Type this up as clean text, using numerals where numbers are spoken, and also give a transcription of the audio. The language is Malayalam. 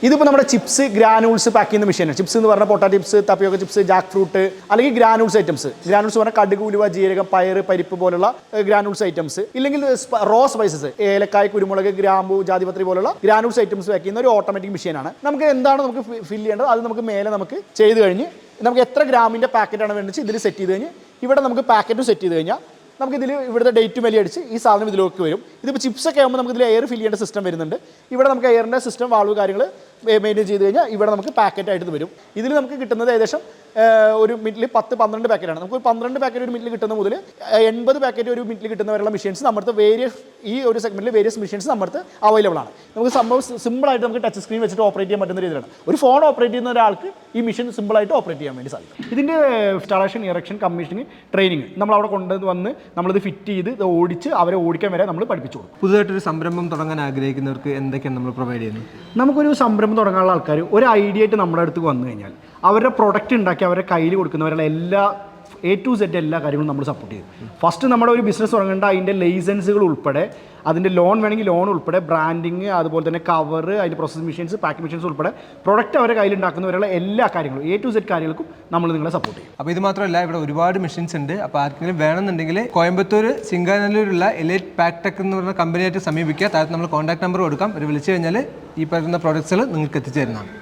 ഇതിപ്പോൾ നമ്മുടെ ചിപ്സ് ഗ്രാനൂൾസ് പാക്ക് ചെയ്യുന്ന മെഷീനാണ്. ചിപ്സ് എന്ന് പറഞ്ഞാൽ പൊട്ടാറ്റോ ചിപ്സ്, തപ്പിയൊക്കെ ചിപ്സ്, ജാക്ക് ഫ്രൂട്ട് അല്ലെങ്കിൽ ഗ്രാനൂൾസ് ഐറ്റംസ്. ഗ്രാനൂൾസ് പറഞ്ഞാൽ കടുക്, ഉലുവ, ജീരകം, പയർ, പരിപ്പ് പോലുള്ള ഗ്രാനൂൾസ് ഐറ്റംസ്. ഇല്ലെങ്കിൽ റോ സ്പൈസസ്, ഏലക്കായ്, കുരുമുളക്, ഗ്രാമ്പു, ജാതിപത്രി പോലുള്ള ഗ്രാനൂൾസ് ഐറ്റംസ് പാക്ക് ചെയ്യുന്ന ഒരു ഓട്ടോമാറ്റിക് മെഷീനാണ്. നമുക്ക് എന്താണ് നമുക്ക് ഫില്ല് ചെയ്യേണ്ടത് അത് നമുക്ക് മേലെ നമുക്ക് ചെയ്ത് കഴിഞ്ഞ് നമുക്ക് എത്ര ഗ്രാമിൻ്റെ പാക്കറ്റാണ് വേണ്ടത് ഇതിൽ സെറ്റ് ചെയ്ത് കഴിഞ്ഞ് ഇവിടെ നമുക്ക് പാക്കറ്റും സെറ്റ് ചെയ്ത് കഴിഞ്ഞാൽ നമുക്കിതിൽ ഇവിടുത്തെ ഡേറ്റ് വലിയ അടിച്ച് ഈ സാധനം ഇതിലേക്ക് വരും. ഇതിപ്പോൾ ചിപ്സൊക്കെ ആകുമ്പോൾ നമുക്ക് ഇതിൽ എയർ ഫില്ല് ചെയ്യേണ്ട സിസ്റ്റം വരുന്നുണ്ട്. ഇവിടെ നമുക്ക് എയറിൻ്റെ സിസ്റ്റം വാൾവ് കാര്യങ്ങൾ മെയിൻറ്റെയിൻ ചെയ്ത് കഴിഞ്ഞാൽ ഇവിടെ നമുക്ക് പാക്കറ്റായിട്ട് വരും. ഇതിൽ നമുക്ക് കിട്ടുന്നത് ഏകദേശം ഒരു മിനിറ്റിൽ 10-12 പാക്കറ്റാണ്. നമുക്ക് 12 പാക്കറ്റ് ഒരു മിനിറ്റിൽ കിട്ടുന്ന മുതൽ 80 പാക്കറ്റ് ഒരു മിനിറ്റിൽ കിട്ടുന്നവരുള്ള മെഷീൻസ് നമ്മുടെ വേരിയസ് ഈ ഒരു സെഗ്മെൻറ്റിൽ വേരിയസ് മെഷീൻസ് നമ്മുടെ അവൈലബിൾ ആണ്. നമുക്ക് സംഭവം സിമ്പിളായിട്ട് നമുക്ക് ടച്ച് സ്ക്രീൻ വെച്ചിട്ട് ഓപ്പറേറ്റ് ചെയ്യാൻ പറ്റുന്ന രീതിയിലാണ്. ഒരു ഫോൺ ഓപ്പറേറ്റ് ചെയ്യുന്ന ഒരാൾക്ക് ഈ മെഷീൻ സിമ്പിളായിട്ട് ഓപ്പറേറ്റ് ചെയ്യാൻ വേണ്ടി സാധിക്കും. ഇതിൻ്റെ ഇൻസ്റ്റാളേഷൻ, ഇറക്ഷൻ, കമ്മീഷനിങ്, ട്രെയിനിങ് നമ്മൾ അവിടെ കൊണ്ടുവന്ന് നമ്മളിത് ഫിറ്റ് ചെയ്ത് ഇത് ഓടിച്ച് അവരെ ഓടിക്കാൻ വരെ നമ്മൾ പഠിപ്പിച്ചു കൊടുക്കും. പുതുതായിട്ടൊരു സംരംഭം തുടങ്ങാൻ ആഗ്രഹിക്കുന്നവർക്ക് എന്തൊക്കെയാണ് നമ്മൾ പ്രൊവൈഡ് ചെയ്യുന്നത്? നമുക്കൊരു സംരംഭം തുടങ്ങാനുള്ള ആൾക്കാർ ഒരു ഐഡിയ ആയിട്ട് നമ്മുടെ അടുത്ത് വന്നു കഴിഞ്ഞാൽ അവരുടെ പ്രൊഡക്റ്റ് ഉണ്ടാക്കി അവരുടെ കയ്യിൽ കൊടുക്കുന്നവരുടെ എല്ലാ A to Z എല്ലാ കാര്യങ്ങളും നമ്മൾ സപ്പോർട്ട് ചെയ്യും. ഫസ്റ്റ് നമ്മുടെ ഒരു ബിസിനസ് തുടങ്ങേണ്ട അതിൻ്റെ ലൈസൻസുകൾ ഉൾപ്പെടെ, അതിൻ്റെ ലോൺ വേണമെങ്കിൽ ലോൺ ഉൾപ്പെടെ, ബ്രാൻഡിങ്, അതുപോലെ തന്നെ കവർ, അതിൻ്റെ പ്രോസസ് മെഷീൻസ്, പാക്കിംഗ് മെഷീൻസ് ഉൾപ്പെടെ പ്രൊഡക്റ്റ് അവരുടെ കയ്യിൽ ഉണ്ടാക്കുന്നവരുള്ള എല്ലാ കാര്യങ്ങളും A to Z കാര്യങ്ങൾക്കും നമ്മൾ നിങ്ങളെ സപ്പോർട്ട് ചെയ്യും. അപ്പോൾ ഇത് മാത്രമല്ല, ഇവിടെ ഒരുപാട് മെഷീൻസ് ഉണ്ട്. അപ്പോൾ ആർക്കെങ്കിലും വേണമെന്നുണ്ടെങ്കിൽ കോയമ്പത്തൂർ സിംഗാനല്ലൂരുള്ള എലൈറ്റ് പാക്ടെക് എന്ന് പറഞ്ഞ കമ്പനിയായിട്ട് സമീപിക്കുക. താഴത്ത് നമ്മൾ കോൺടാക്ട് നമ്പർ കൊടുക്കാം. അവർ വിളിച്ചു കഴിഞ്ഞാൽ ഈ പറയുന്ന പ്രോഡക്ട്സുകൾ നിങ്ങൾക്ക് എത്തിച്ചു തരുന്നതാണ്.